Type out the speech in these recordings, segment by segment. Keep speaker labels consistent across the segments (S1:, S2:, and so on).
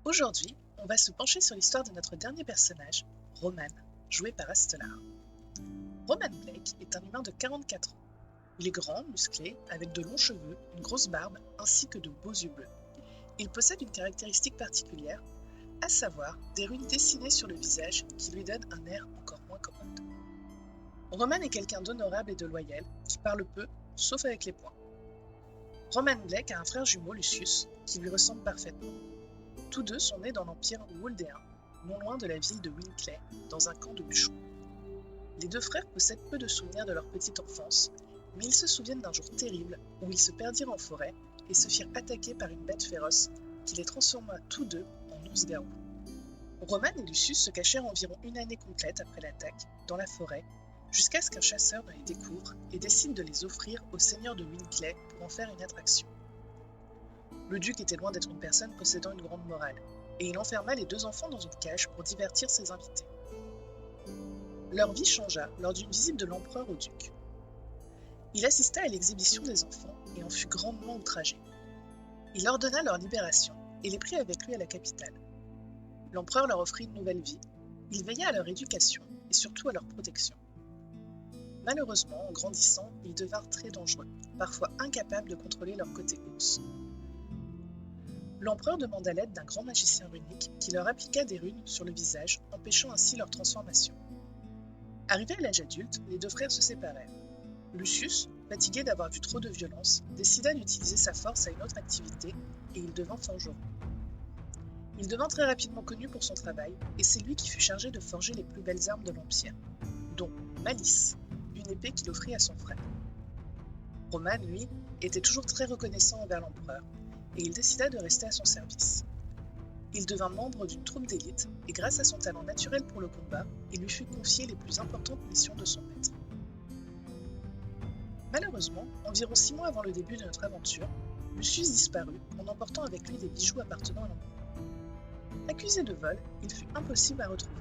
S1: Aujourd'hui, on va se pencher sur l'histoire de notre dernier personnage, Roman, joué par Astellar. Roman Blake est un humain de 44 ans. Il est grand, musclé, avec de longs cheveux, une grosse barbe ainsi que de beaux yeux bleus. Il possède une caractéristique particulière, à savoir des runes dessinées sur le visage qui lui donnent un air encore moins commode. Roman est quelqu'un d'honorable et de loyal, qui parle peu, sauf avec les poings. Roman Blake a un frère jumeau, Lucius, qui lui ressemble parfaitement. Tous deux sont nés dans l'Empire Waldéen, non loin de la ville de Winclay, dans un camp de bûcherons. Les deux frères possèdent peu de souvenirs de leur petite enfance, mais ils se souviennent d'un jour terrible où ils se perdirent en forêt et se firent attaquer par une bête féroce qui les transforma tous deux en ours-garous. Roman et Lucius se cachèrent environ une année complète après l'attaque, dans la forêt, jusqu'à ce qu'un chasseur les découvre et décide de les offrir au seigneur de Winclay pour en faire une attraction. Le duc était loin d'être une personne possédant une grande morale, et il enferma les deux enfants dans une cage pour divertir ses invités. Leur vie changea lors d'une visite de l'empereur au duc. Il assista à l'exhibition des enfants et en fut grandement outragé. Il ordonna leur libération et les prit avec lui à la capitale. L'empereur leur offrit une nouvelle vie, il veilla à leur éducation et surtout à leur protection. Malheureusement, en grandissant, ils devinrent très dangereux, parfois incapables de contrôler leur côté os. L'empereur demanda l'aide d'un grand magicien runique qui leur appliqua des runes sur le visage, empêchant ainsi leur transformation. Arrivés à l'âge adulte, les deux frères se séparèrent. Lucius, fatigué d'avoir vu trop de violence, décida d'utiliser sa force à une autre activité et il devint forgeron. Il devint très rapidement connu pour son travail et c'est lui qui fut chargé de forger les plus belles armes de l'Empire, dont Malice, une épée qu'il offrit à son frère. Roman, lui, était toujours très reconnaissant envers l'empereur et il décida de rester à son service. Il devint membre d'une troupe d'élite et grâce à son talent naturel pour le combat, il lui fut confié les plus importantes missions de son maître. Malheureusement, environ 6 mois avant le début de notre aventure, Lucius disparut en emportant avec lui des bijoux appartenant à l'empereur. Accusé de vol, il fut impossible à retrouver.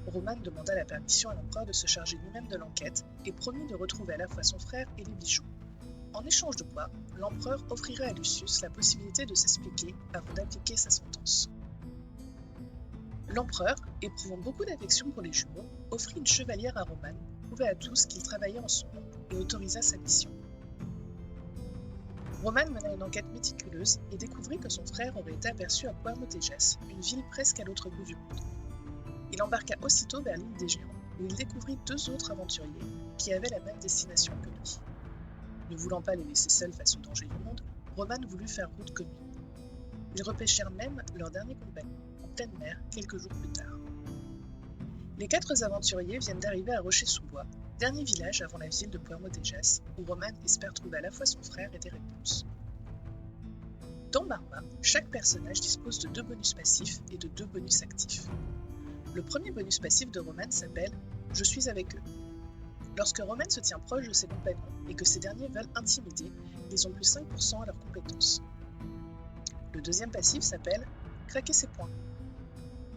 S1: Roman demanda la permission à l'empereur de se charger lui-même de l'enquête et promit de retrouver à la fois son frère et les bijoux. En échange de quoi, l'empereur offrirait à Lucius la possibilité de s'expliquer avant d'appliquer sa sentence. L'empereur, éprouvant beaucoup d'affection pour les jumeaux, offrit une chevalière à Roman, prouva à tous qu'il travaillait en son nom et autorisa sa mission. Roman mena une enquête méticuleuse et découvrit que son frère aurait été aperçu à Puerto Tejas, une ville presque à l'autre bout du monde. Il embarqua aussitôt vers l'île des Géants, où il découvrit deux autres aventuriers qui avaient la même destination que lui. Ne voulant pas les laisser seuls face aux dangers du monde, Roman voulut faire route comme lui. Ils repêchèrent même leur dernier compagnon, en pleine mer, quelques jours plus tard. Les quatre aventuriers viennent d'arriver à Rocher-sous-Bois, dernier village avant la ville de Puerto Tejas, où Roman espère trouver à la fois son frère et des réponses. Dans Marma, chaque personnage dispose de 2 bonus passifs et de 2 bonus actifs. Le premier bonus passif de Roman s'appelle « Je suis avec eux ». Lorsque Roman se tient proche de ses compagnons et que ces derniers veulent intimider, ils ont plus 5% à leurs compétences. Le deuxième passif s'appelle « Craquer ses poings ».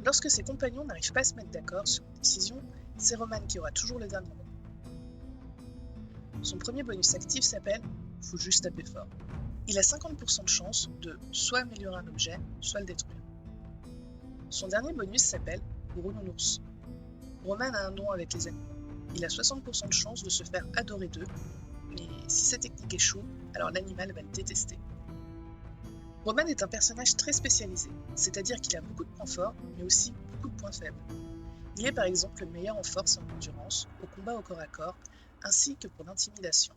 S1: Lorsque ses compagnons n'arrivent pas à se mettre d'accord sur une décision, c'est Roman qui aura toujours le dernier mot. Son premier bonus actif s'appelle « Faut juste taper fort ». Il a 50% de chance de soit améliorer un objet, soit le détruire. Son dernier bonus s'appelle « Gros nounours ». Roman a un don avec les animaux. Il a 60% de chance de se faire adorer d'eux, mais si sa technique échoue, alors l'animal va le détester. Roman est un personnage très spécialisé, c'est-à-dire qu'il a beaucoup de points forts, mais aussi beaucoup de points faibles. Il est par exemple le meilleur en force et en endurance, au combat au corps à corps, ainsi que pour l'intimidation.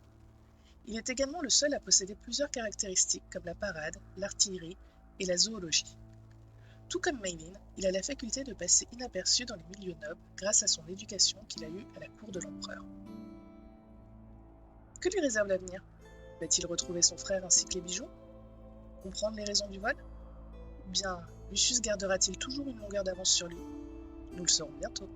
S1: Il est également le seul à posséder plusieurs caractéristiques comme la parade, l'artillerie et la zoologie. Tout comme Maylin, il a la faculté de passer inaperçu dans les milieux nobles grâce à son éducation qu'il a eue à la cour de l'empereur. Que lui réserve l'avenir? Va-t-il retrouver son frère ainsi que les bijoux? Comprendre les raisons du vol? Ou bien Lucius gardera-t-il toujours une longueur d'avance sur lui? Nous le saurons bientôt.